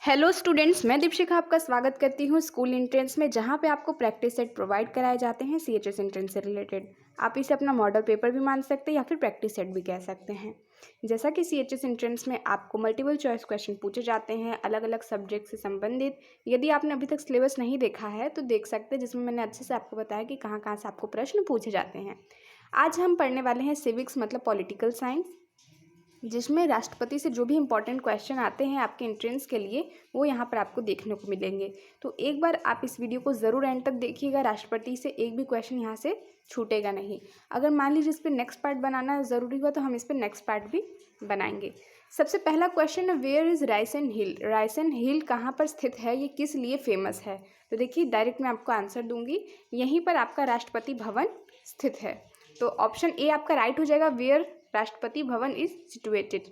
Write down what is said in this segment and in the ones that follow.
Hello students, मैं दीपशिखा आपका स्वागत करती हूँ स्कूल एंट्रेंस में, जहाँ पे आपको प्रैक्टिस सेट प्रोवाइड कराए जाते हैं सीएचएस एंट्रेंस से रिलेटेड। आप इसे अपना मॉडल पेपर भी मान सकते हैं या फिर प्रैक्टिस सेट भी कह सकते हैं। जैसा कि सीएचएस एंट्रेंस में आपको मल्टीपल चॉइस क्वेश्चन पूछे जाते हैं अलग अलग सब्जेक्ट से संबंधित। यदि आपने अभी तक सिलेबस नहीं देखा है तो देख सकते हैं, जिसमें मैंने अच्छे से आपको बताया कि कहाँ कहाँ से आपको प्रश्न पूछे जाते हैं। आज हम पढ़ने वाले हैं सिविक्स मतलब पॉलिटिकल साइंस, जिसमें राष्ट्रपति से जो भी इंपॉर्टेंट क्वेश्चन आते हैं आपके एंट्रेंस के लिए वो यहाँ पर आपको देखने को मिलेंगे। तो एक बार आप इस वीडियो को ज़रूर एंड तक देखिएगा, राष्ट्रपति से एक भी क्वेश्चन यहाँ से छूटेगा नहीं। अगर मान लीजिए इस पर नेक्स्ट पार्ट बनाना ज़रूरी हुआ तो हम इस पर नेक्स्ट पार्ट भी बनाएंगे। सबसे पहला क्वेश्चन है, वेयर इज़ रायसेन हिल। रायसेन हिल कहाँ पर स्थित है, ये किस लिए फेमस है? तो देखिए डायरेक्ट मैं आपको आंसर दूंगी, यहीं पर आपका राष्ट्रपति भवन स्थित है। तो ऑप्शन ए आपका राइट हो जाएगा, where Rashtrapati Bhavan is situated.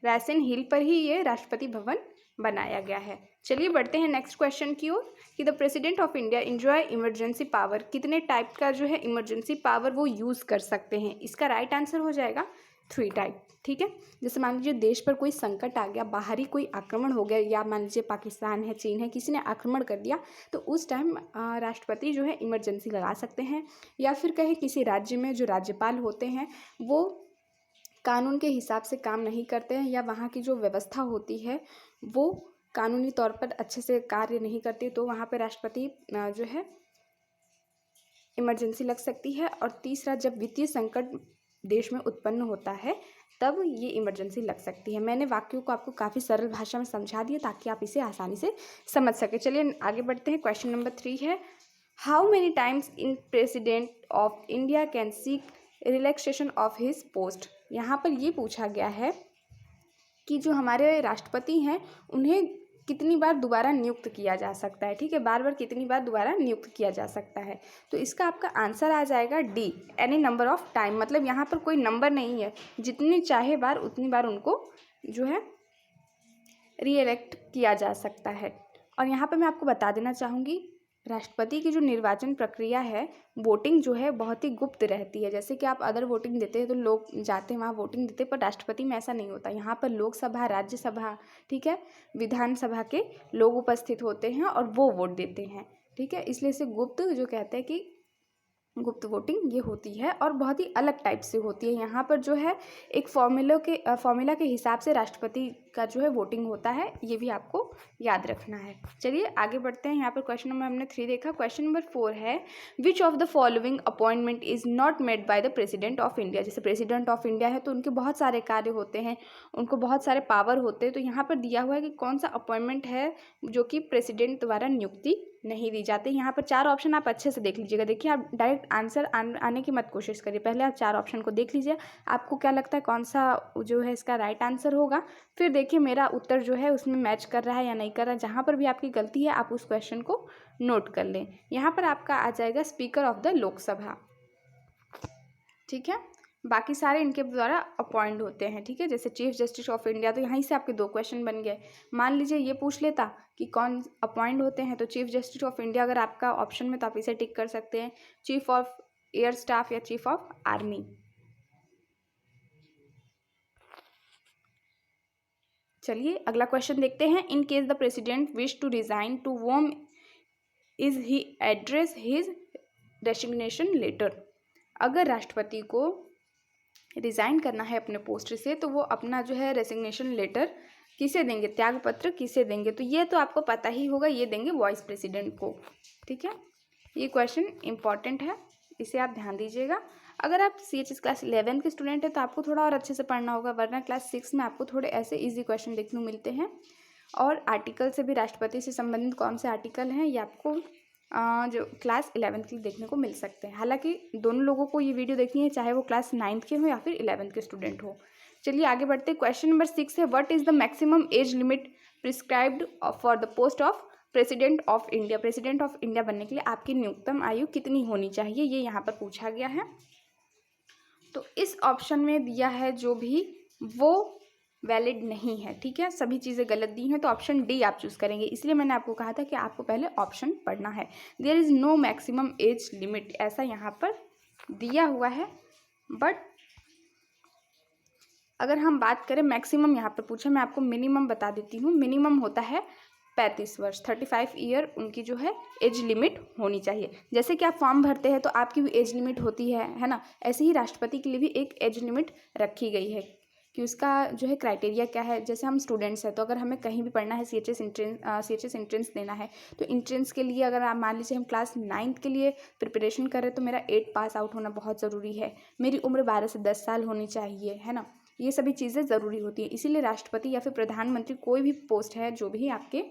Raisen हिल पर ही ये राष्ट्रपति भवन बनाया गया है। चलिए बढ़ते हैं नेक्स्ट क्वेश्चन की ओर कि the president of India enjoy emergency power. कितने टाइप का जो है इमरजेंसी पावर वो यूज़ कर सकते हैं? इसका राइट आंसर हो जाएगा 3 टाइप। ठीक है, जैसे मान लीजिए देश पर कोई संकट आ गया, बाहरी कोई आक्रमण हो गया, या मान लीजिए पाकिस्तान है, चीन है, किसी ने आक्रमण कर दिया, तो उस टाइम राष्ट्रपति जो है इमरजेंसी लगा सकते हैं। या फिर कहे किसी राज्य में जो राज्यपाल होते हैं वो कानून के हिसाब से काम नहीं करते हैं, या वहाँ की जो व्यवस्था होती है वो कानूनी तौर पर अच्छे से कार्य नहीं करती, तो वहाँ पर राष्ट्रपति जो है इमरजेंसी लग सकती है। और तीसरा, जब वित्तीय संकट देश में उत्पन्न होता है तब ये इमरजेंसी लग सकती है। मैंने वाक्यों को आपको काफ़ी सरल भाषा में समझा दिया ताकि आप इसे आसानी से समझ सकें। चलिए आगे बढ़ते हैं। क्वेश्चन नंबर 3 है, how many times in president of India can seek relaxation of his post. यहाँ पर ये पूछा गया है कि जो हमारे राष्ट्रपति हैं उन्हें कितनी बार दोबारा नियुक्त किया जा सकता है। ठीक है, बार बार कितनी बार दोबारा नियुक्त किया जा सकता है? तो इसका आपका आंसर आ जाएगा D, any number of time. मतलब यहाँ पर कोई नंबर नहीं है, जितनी चाहे बार उतनी बार उनको जो है रीइलेक्ट किया जा सकता है। और यहाँ पर मैं आपको बता देना चाहूँगी, राष्ट्रपति की जो निर्वाचन प्रक्रिया है, वोटिंग जो है बहुत ही गुप्त रहती है। जैसे कि आप अदर वोटिंग देते हैं तो लोग जाते हैं वहाँ वोटिंग देते हैं, पर राष्ट्रपति में ऐसा नहीं होता। यहाँ पर लोकसभा, राज्यसभा, ठीक है, विधानसभा के लोग उपस्थित होते हैं और वो वोट देते हैं। ठीक है, इसलिए इसे गुप्त जो कहते हैं कि गुप्त वोटिंग ये होती है और बहुत ही अलग टाइप से होती है। यहाँ पर जो है एक फॉर्मूला के हिसाब से राष्ट्रपति का जो है वोटिंग होता है, ये भी आपको याद रखना है। चलिए आगे बढ़ते हैं। यहाँ पर क्वेश्चन नंबर हमने 3 देखा। क्वेश्चन नंबर 4 है, which of the following appointment is not made by the president of India. जैसे प्रेसिडेंट ऑफ इंडिया है तो उनके बहुत सारे कार्य होते हैं, उनको बहुत सारे पावर होते हैं, तो यहाँ पर दिया हुआ है कि कौन सा अपॉइंटमेंट है जो कि प्रेसिडेंट द्वारा नियुक्ति नहीं दी जाती। यहाँ पर 4 ऑप्शन आप अच्छे से देख लीजिएगा। देखिए आप डायरेक्ट आंसर आने की मत कोशिश करिए, पहले आप 4 ऑप्शन को देख लीजिए, आपको क्या लगता है कौन सा जो है इसका राइट आंसर होगा। फिर देखिए मेरा उत्तर जो है उसमें मैच कर रहा है या नहीं कर रहा है। जहाँ पर भी आपकी गलती है आप उस क्वेश्चन को नोट कर लें। यहाँ पर आपका आ जाएगा स्पीकर ऑफ द लोकसभा। ठीक है, बाकी सारे इनके द्वारा अपॉइंट होते हैं। ठीक है, जैसे चीफ जस्टिस ऑफ इंडिया, तो यहीं से आपके 2 क्वेश्चन बन गए। मान लीजिए ये पूछ लेता कि कौन अपॉइंट होते हैं, तो चीफ जस्टिस ऑफ इंडिया अगर आपका ऑप्शन में तो आप इसे टिक कर सकते हैं, चीफ ऑफ एयर स्टाफ या चीफ ऑफ आर्मी। चलिए अगला क्वेश्चन देखते हैं। In case the president wish to resign, to whom is he address his resignation letter. अगर राष्ट्रपति को रिज़ाइन करना है अपने पोस्ट से तो वो अपना जो है रेसिग्नेशन लेटर किसे देंगे, त्यागपत्र किसे देंगे? तो ये तो आपको पता ही होगा, ये देंगे वाइस प्रेसिडेंट को। ठीक है, ये क्वेश्चन इंपॉर्टेंट है, इसे आप ध्यान दीजिएगा। अगर आप CHS क्लास 11 के स्टूडेंट हैं तो आपको थोड़ा और अच्छे से पढ़ना होगा, वरना क्लास 6 में आपको थोड़े ऐसे ईजी क्वेश्चन देखने को मिलते हैं। और आर्टिकल से भी राष्ट्रपति से संबंधित कौन से आर्टिकल हैं ये आपको जो क्लास 11 के देखने को मिल सकते हैं। हालांकि दोनों लोगों को ये वीडियो देखनी है, चाहे वो क्लास 9th के हो या फिर 11th के स्टूडेंट हो। चलिए आगे बढ़ते हैं। क्वेश्चन नंबर 6 है, what is the maximum age limit prescribed for the post of president of India. President of India बनने के लिए आपकी न्यूनतम आयु कितनी होनी चाहिए, ये यहाँ पर पूछा गया है। तो इस ऑप्शन में दिया है जो भी वो वैलिड नहीं है। ठीक है, सभी चीज़ें गलत दी हैं, तो ऑप्शन डी आप चूज़ करेंगे। इसलिए मैंने आपको कहा था कि आपको पहले ऑप्शन पढ़ना है। There is no maximum age limit, ऐसा यहाँ पर दिया हुआ है, बट अगर हम बात करें मैक्सिमम, यहाँ पर पूछा, मैं आपको मिनिमम बता देती हूँ। मिनिमम होता है 35 वर्ष, 35 ईयर उनकी जो है एज लिमिट होनी चाहिए। जैसे कि आप फॉर्म भरते हैं तो आपकी भी एज लिमिट होती है ना, ऐसे ही राष्ट्रपति के लिए भी एक एज लिमिट रखी गई है कि उसका जो है क्राइटेरिया क्या है। जैसे हम स्टूडेंट्स हैं तो अगर हमें कहीं भी पढ़ना है, CHS एंट्रेंस देना है, तो एंट्रेंस के लिए अगर आप मान लीजिए हम क्लास 9th के लिए प्रिपरेशन कर रहे हैं तो मेरा 8 पास आउट होना बहुत ज़रूरी है। मेरी उम्र 12 से 10 साल होनी चाहिए, है ना। ये सभी चीज़ें ज़रूरी होती हैं। इसीलिए राष्ट्रपति या फिर प्रधानमंत्री कोई भी पोस्ट है जो भी आपके,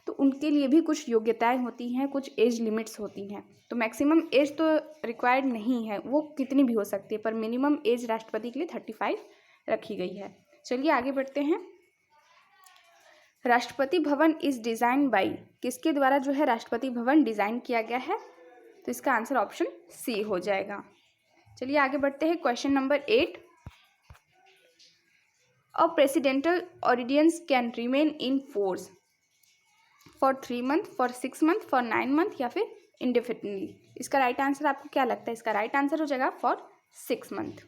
तो उनके लिए भी कुछ योग्यताएं होती हैं, कुछ एज लिमिट्स होती हैं। तो मैक्सिमम एज तो रिक्वायर्ड नहीं है, वो कितनी भी हो सकती है, पर मिनिमम एज राष्ट्रपति के लिए 35 रखी गई है। चलिए आगे बढ़ते हैं। Rashtrapati Bhavan is design by, किसके द्वारा जो है राष्ट्रपति भवन डिज़ाइन किया गया है? तो इसका आंसर ऑप्शन सी हो जाएगा। चलिए आगे बढ़ते हैं। Question number 8, a presidential ordinance can remain in force for 3 month, for 6 month, for 9 month या फिर इंडेफिनिटली। इसका राइट आंसर आपको क्या लगता है? इसका राइट आंसर हो जाएगा फॉर 6 मंथ।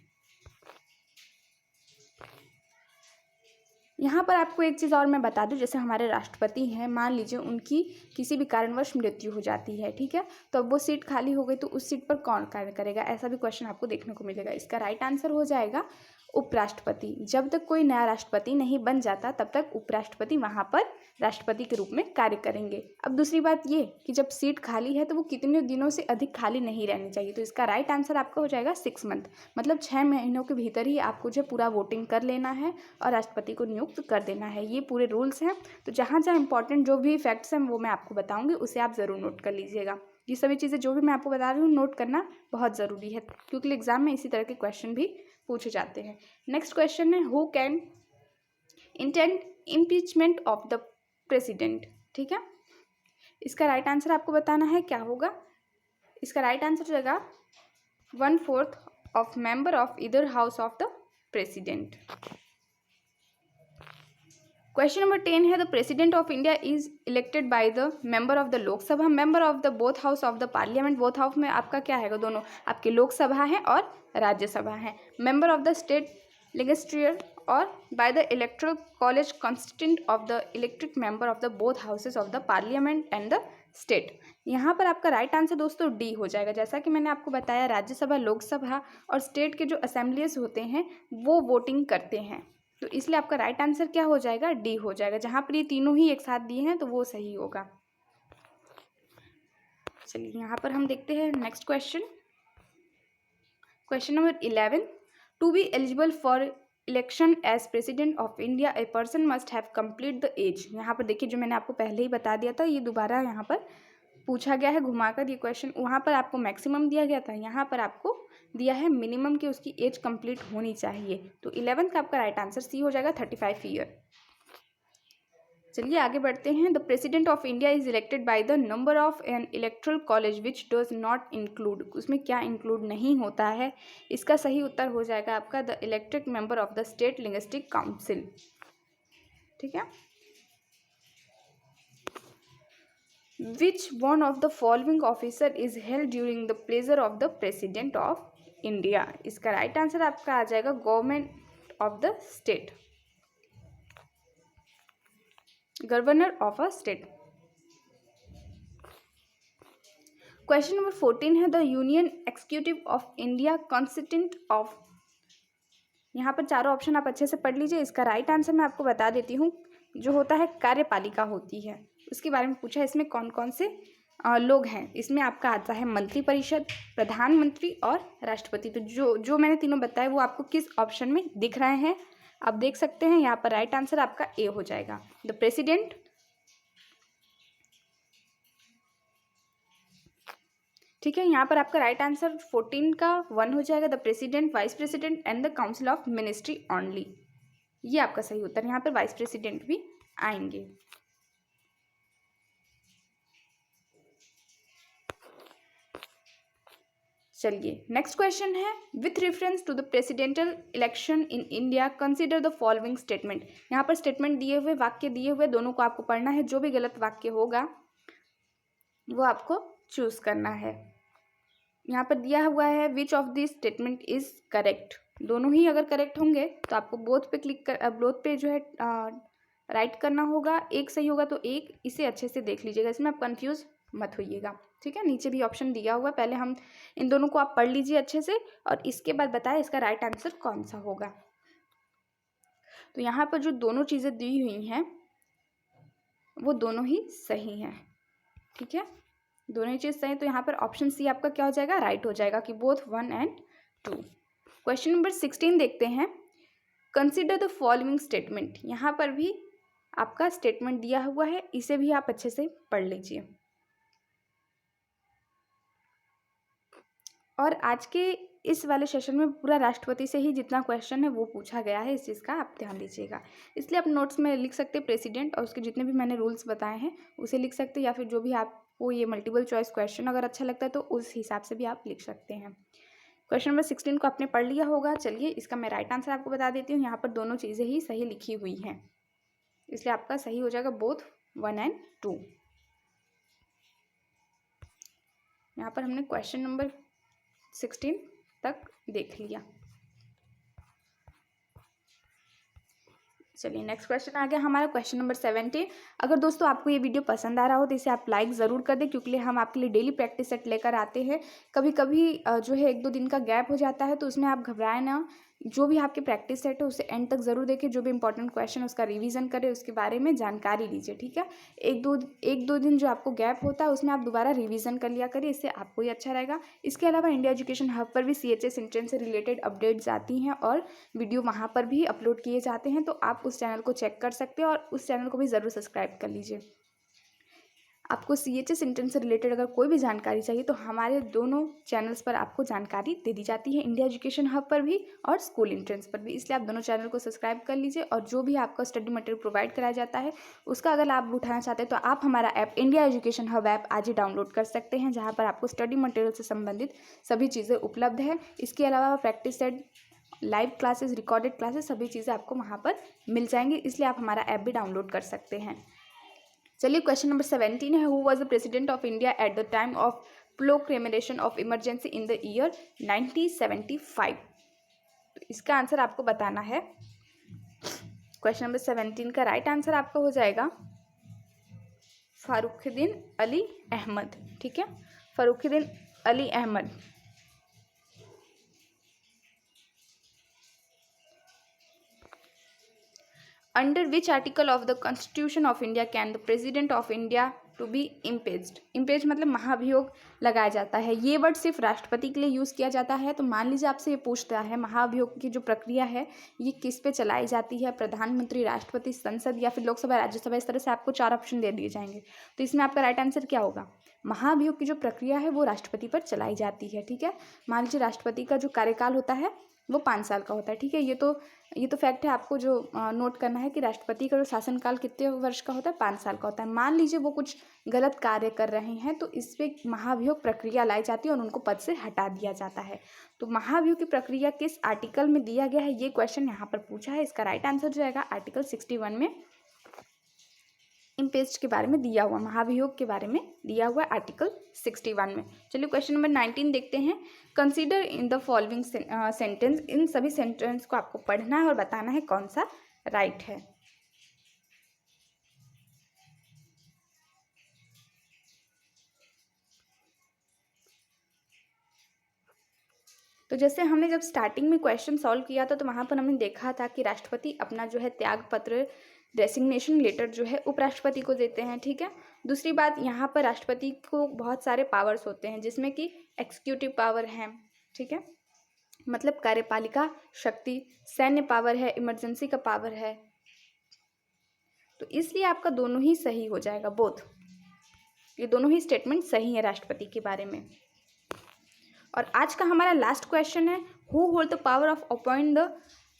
यहाँ पर आपको एक चीज़ और मैं बता दूँ, जैसे हमारे राष्ट्रपति हैं, मान लीजिए उनकी किसी भी कारणवश मृत्यु हो जाती है, ठीक है, तो अब वो सीट खाली हो गई तो उस सीट पर कौन कार्य करेगा? ऐसा भी क्वेश्चन आपको देखने को मिलेगा। इसका राइट आंसर हो जाएगा उपराष्ट्रपति। जब तक कोई नया राष्ट्रपति नहीं बन जाता तब तक उपराष्ट्रपति वहाँ पर राष्ट्रपति के रूप में कार्य करेंगे। अब दूसरी बात ये कि जब सीट खाली है तो वो कितने दिनों से अधिक खाली नहीं रहनी चाहिए। तो इसका राइट आंसर आपका हो जाएगा 6 मंथ, मतलब 6 महीनों के भीतर ही आपको जो पूरा वोटिंग कर लेना है और राष्ट्रपति को नियुक्त कर देना है। ये पूरे रूल्स हैं। तो जहाँ जहाँ इंपॉर्टेंट जो भी फैक्ट्स हैं वो मैं आपको बताऊँगी, उसे आप ज़रूर नोट कर लीजिएगा। ये सभी चीज़ें जो भी मैं आपको बता रही हूँ नोट करना बहुत ज़रूरी है, क्योंकि एग्जाम में इसी तरह के क्वेश्चन भी पूछे जाते हैं। नेक्स्ट क्वेश्चन है, who can intend impeachment of the president, ठीक है। इसका राइट आंसर आपको बताना है क्या होगा। इसका राइट आंसर हो जाएगा 1/4 of member of either house of the president. Question number 10 है, the president of India is elected by the member of the Lok Sabha, member of the both house of the parliament. Both house में आपका क्या है, दोनों आपके लोकसभा है और राज्यसभा है। Member of the state legislature और by the electoral college constituent of the elected member of the both houses of the parliament and the state. यहाँ पर आपका राइट आंसर दोस्तों डी हो जाएगा। जैसा कि मैंने आपको बताया, राज्यसभा, लोकसभा और स्टेट के जो असेंबलीज होते हैं वो वोटिंग करते हैं, तो इसलिए आपका राइट आंसर क्या हो जाएगा, डी हो जाएगा। जहाँ पर ये तीनों ही एक साथ दिए हैं तो वो सही होगा। चलिए यहाँ पर हम देखते हैं next question. Question number 11, to be eligible for election as president of India a person must have complete the age. यहाँ पर देखिए, जो मैंने आपको पहले ही बता दिया था, ये दोबारा यहाँ पर पूछा गया है घुमाकर ये क्वेश्चन। वहाँ पर आपको मैक्सिमम दिया गया था, यहाँ पर आपको दिया है मिनिमम कि उसकी एज कंप्लीट होनी चाहिए। तो 11th का आपका राइट आंसर सी हो जाएगा, 35 ईयर। चलिए आगे बढ़ते हैं। The president of India is elected by the number of N electoral college which does not include. उसमें क्या इंक्लूड नहीं होता है? इसका सही उत्तर हो जाएगा आपका the elected member of the state linguistic council, ठीक है। Which one of the following officer is held during the pleasure of the president of India? इसका राइट आंसर आपका आ जाएगा government of the state, governor of a state. Question number 14 है, the union executive of India consistent of. यहाँ पर चारों option आप अच्छे से पढ़ लीजिए। इसका राइट आंसर मैं आपको बता देती हूँ, जो होता है कार्यपालिका होती है, उसके बारे में पूछा है। इसमें कौन कौन से लोग हैं? इसमें आपका आता है मंत्रिपरिषद, प्रधानमंत्री और राष्ट्रपति। तो जो मैंने तीनों बताए वो आपको किस ऑप्शन में दिख रहे हैं आप देख सकते हैं। यहाँ पर राइट आंसर आपका ए हो जाएगा, द प्रेसिडेंट, ठीक है। यहाँ पर आपका राइट आंसर 14 का 1 हो जाएगा, the president, vice president and the council of ministry only. ये आपका सही उत्तर। यहाँ पर वाइस प्रेसिडेंट भी आएंगे। चलिए नेक्स्ट क्वेश्चन है, with reference to the presidential election in India consider the following statement. यहाँ पर स्टेटमेंट दिए हुए, वाक्य दिए हुए, दोनों को आपको पढ़ना है। जो भी गलत वाक्य होगा वो आपको चूज करना है। यहाँ पर दिया हुआ है which of this statement is correct. दोनों ही अगर करेक्ट होंगे तो आपको बोथ पे क्लिक कर बोथ पे जो है राइट करना होगा। एक सही होगा तो एक, इसे अच्छे से देख लीजिएगा, इसमें आप कंफ्यूज मत होइएगा, ठीक है। नीचे भी ऑप्शन दिया हुआ है, पहले हम इन दोनों को आप पढ़ लीजिए अच्छे से और इसके बाद बताएं इसका राइट आंसर कौन सा होगा। तो यहाँ पर जो दोनों चीज़ें दी हुई हैं वो दोनों ही सही हैं, ठीक है। दोनों ही चीज़ सही, तो यहाँ पर ऑप्शन सी आपका क्या हो जाएगा, राइट हो जाएगा कि बोथ 1 and 2। क्वेश्चन नंबर 16 देखते हैं। Consider the following statement. यहाँ पर भी आपका स्टेटमेंट दिया हुआ है, इसे भी आप अच्छे से पढ़ लीजिए। और आज के इस वाले सेशन में पूरा राष्ट्रपति से ही जितना क्वेश्चन है वो पूछा गया है, इस चीज़ का आप ध्यान दीजिएगा। इसलिए आप नोट्स में लिख सकते हैं प्रेसिडेंट और उसके जितने भी मैंने रूल्स बताए हैं उसे लिख सकते हैं, या फिर जो भी आपको ये मल्टीपल चॉइस क्वेश्चन अगर अच्छा लगता है तो उस हिसाब से भी आप लिख सकते हैं। क्वेश्चन नंबर 16 को आपने पढ़ लिया होगा। चलिए इसका मैं राइट आंसर आपको बता देती हूँ। यहाँ पर दोनों चीज़ें ही सही लिखी हुई हैं, इसलिए आपका सही हो जाएगा बोथ 1 and 2। यहाँ पर हमने क्वेश्चन नंबर 16 तक देख लिया। चलिए नेक्स्ट क्वेश्चन आ गया हमारा, क्वेश्चन नंबर 17। अगर दोस्तों आपको ये वीडियो पसंद आ रहा हो तो इसे आप लाइक ज़रूर कर दें, क्योंकि हम आपके लिए डेली प्रैक्टिस सेट लेकर आते हैं। कभी कभी जो है 1-2 दिन का गैप हो जाता है, तो उसमें आप घबराएं ना। जो भी आपके प्रैक्टिस सेट है उसे एंड तक ज़रूर देखें, जो भी इंपॉर्टेंट क्वेश्चन उसका रिवीजन करें, उसके बारे में जानकारी लीजिए, ठीक है। एक दो दिन जो आपको गैप होता है उसमें आप दोबारा रिवीजन कर लिया करिए, इससे आपको ही अच्छा रहेगा। इसके अलावा इंडिया एजुकेशन हब पर भी CHS एंट्रेंस से रिलेटेड अपडेट्स आती हैं और वीडियो वहाँ पर भी अपलोड किए जाते हैं, तो आप उस चैनल को चेक कर सकते हैं और उस चैनल को भी ज़रूर सब्सक्राइब कर लीजिए। आपको CHS एंट्रेंस से रिलेटेड अगर कोई भी जानकारी चाहिए तो हमारे दोनों चैनल्स पर आपको जानकारी दे दी जाती है, इंडिया एजुकेशन हब पर भी और स्कूल एंट्रेंस पर भी। इसलिए आप दोनों चैनल को सब्सक्राइब कर लीजिए और जो भी आपका स्टडी मटेरियल प्रोवाइड कराया जाता है उसका अगर लाभ उठाना चाहते हैं तो आप हमारा app India education hub app आज ही डाउनलोड कर सकते हैं, जहाँ पर आपको स्टडी मटेरियल से संबंधित सभी चीज़ें उपलब्ध है। इसके अलावा practice set, live classes, recorded classes, सभी चीज़ें आपको वहाँ पर मिल जाएंगी, इसलिए आप हमारा ऐप भी डाउनलोड कर सकते हैं। चलिए क्वेश्चन नंबर 17 है, who was the president of India at the time of proclamation of emergency in the year 1975। तो इसका आंसर आपको बताना है। क्वेश्चन नंबर 17 का राइट आंसर आपका हो जाएगा फर्रुखुद्दीन अली अहमद, ठीक है, फर्रुखुद्दीन Ali Ahmad. Under which article of the Constitution of India can the President of India to be impeached? impeach मतलब महाभियोग लगाया जाता है। ये वर्ड सिर्फ राष्ट्रपति के लिए यूज़ किया जाता है। तो मान लीजिए आपसे ये पूछता है महाभियोग की जो प्रक्रिया है ये किस पे चलाई जाती है, प्रधानमंत्री, राष्ट्रपति, संसद या फिर लोकसभा, राज्यसभा, इस तरह से आपको 4 ऑप्शन दे दिए जाएंगे। तो इसमें आपका राइट आंसर क्या होगा? महाभियोग की जो प्रक्रिया है वो राष्ट्रपति पर चलाई जाती है, ठीक है। मान लीजिए राष्ट्रपति का जो कार्यकाल होता है वो 5 साल का होता है, ठीक है। ये तो फैक्ट है, आपको जो नोट करना है कि राष्ट्रपति का जो शासनकाल कितने वर्ष का होता है, 5 साल का होता है। मान लीजिए वो कुछ गलत कार्य कर रहे हैं तो इस पर महाभियोग प्रक्रिया लाई जाती है और उनको पद से हटा दिया जाता है। तो महाभियोग की प्रक्रिया किस आर्टिकल में दिया गया है, ये क्वेश्चन यहाँ पर पूछा है। इसका राइट आंसर जो आएगा आर्टिकल 61 में इम्पीच के बारे में दिया हुआ, महाभियोग के बारे में दिया हुआ आर्टिकल 61 में। चलिए क्वेश्चन नंबर 19 देखते हैं। Consider in the following sentence. इन सभी सेंटेंस को आपको पढ़ना है और बताना है कौन सा राइट है। तो जैसे हमने जब स्टार्टिंग में क्वेश्चन सॉल्व किया था तो वहाँ पर हमने देखा था कि राष्ट्रपति अपना जो है त्याग पत्र, रेसिग्नेशन लेटर जो है उपराष्ट्रपति को देते हैं, ठीक है। दूसरी बात, यहाँ पर राष्ट्रपति को बहुत सारे पावर्स होते हैं जिसमें कि एक्सिक्यूटिव पावर है, ठीक है, मतलब कार्यपालिका शक्ति, सैन्य पावर है, इमरजेंसी का पावर है। तो इसलिए आपका दोनों ही सही हो जाएगा, बोथ। ये दोनों ही स्टेटमेंट सही है राष्ट्रपति के बारे में। और आज का हमारा लास्ट क्वेश्चन है, who hold the power of appoint the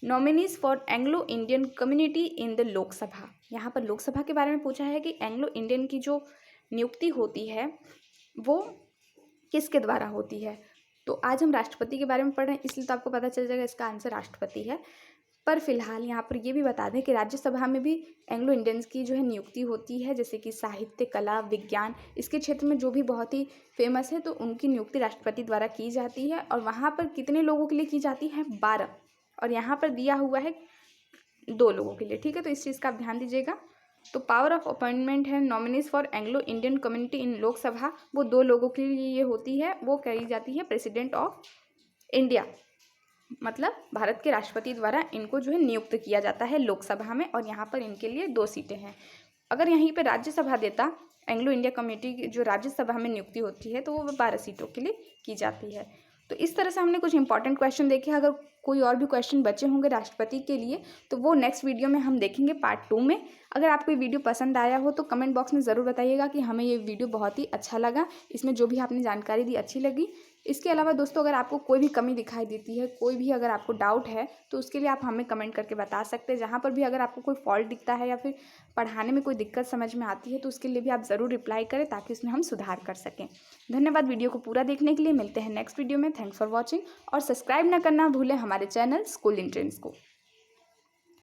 nominees for Anglo Indian community in the Lok Sabha. यहाँ पर लोकसभा के बारे में पूछा है कि एंग्लो इंडियन की जो नियुक्ति होती है वो किसके द्वारा होती है। तो आज हम राष्ट्रपति के बारे में पढ़ रहे हैं, इसलिए तो आपको पता चल जाएगा इसका आंसर राष्ट्रपति है। पर फिलहाल यहाँ पर ये भी बता दें कि राज्यसभा में भी एंग्लो इंडियंस की जो है नियुक्ति होती है, जैसे कि साहित्य, कला, विज्ञान, इसके क्षेत्र में जो भी बहुत ही फेमस है, तो उनकी नियुक्ति राष्ट्रपति द्वारा की जाती है। और वहाँ पर कितने लोगों के लिए की जाती है? 12। और यहाँ पर दिया हुआ है 2 लोगों के लिए, ठीक है। तो इस चीज़ का आप ध्यान दीजिएगा। तो पावर ऑफ अपॉइंटमेंट है nominees for Anglo Indian community इन लोकसभा, वो 2 लोगों के लिए ये होती है, वो करी जाती है प्रेसिडेंट ऑफ इंडिया, मतलब भारत के राष्ट्रपति द्वारा इनको जो है नियुक्त किया जाता है लोकसभा में, और यहाँ पर इनके लिए 2 सीटें हैं। अगर यहीं पे राज्यसभा देता, एंग्लो इंडिया कम्युनिटी की जो राज्यसभा में नियुक्ति होती है तो वो 12 सीटों के लिए की जाती है। तो इस तरह से हमने कुछ इंपॉर्टेंट क्वेश्चन देखे। अगर कोई और भी क्वेश्चन बचे होंगे राष्ट्रपति के लिए तो वो नेक्स्ट वीडियो में हम देखेंगे पार्ट 2 में। अगर आपको ये वीडियो पसंद आया हो तो कमेंट बॉक्स में ज़रूर बताइएगा कि हमें ये वीडियो बहुत ही अच्छा लगा, इसमें जो भी आपने जानकारी दी अच्छी लगी। इसके अलावा दोस्तों, अगर आपको कोई भी कमी दिखाई देती है, कोई भी अगर आपको डाउट है तो उसके लिए आप हमें कमेंट करके बता सकते हैं। जहाँ पर भी अगर आपको कोई फॉल्ट दिखता है या फिर पढ़ाने में कोई दिक्कत समझ में आती है तो उसके लिए भी आप ज़रूर रिप्लाई करें ताकि उसमें हम सुधार कर सकें। धन्यवाद वीडियो को पूरा देखने के लिए। मिलते हैं नेक्स्ट वीडियो में। थैंक्स फॉर वॉचिंग, और सब्सक्राइब ना करना भूलें हमारे चैनल स्कूल एंट्रेंस को।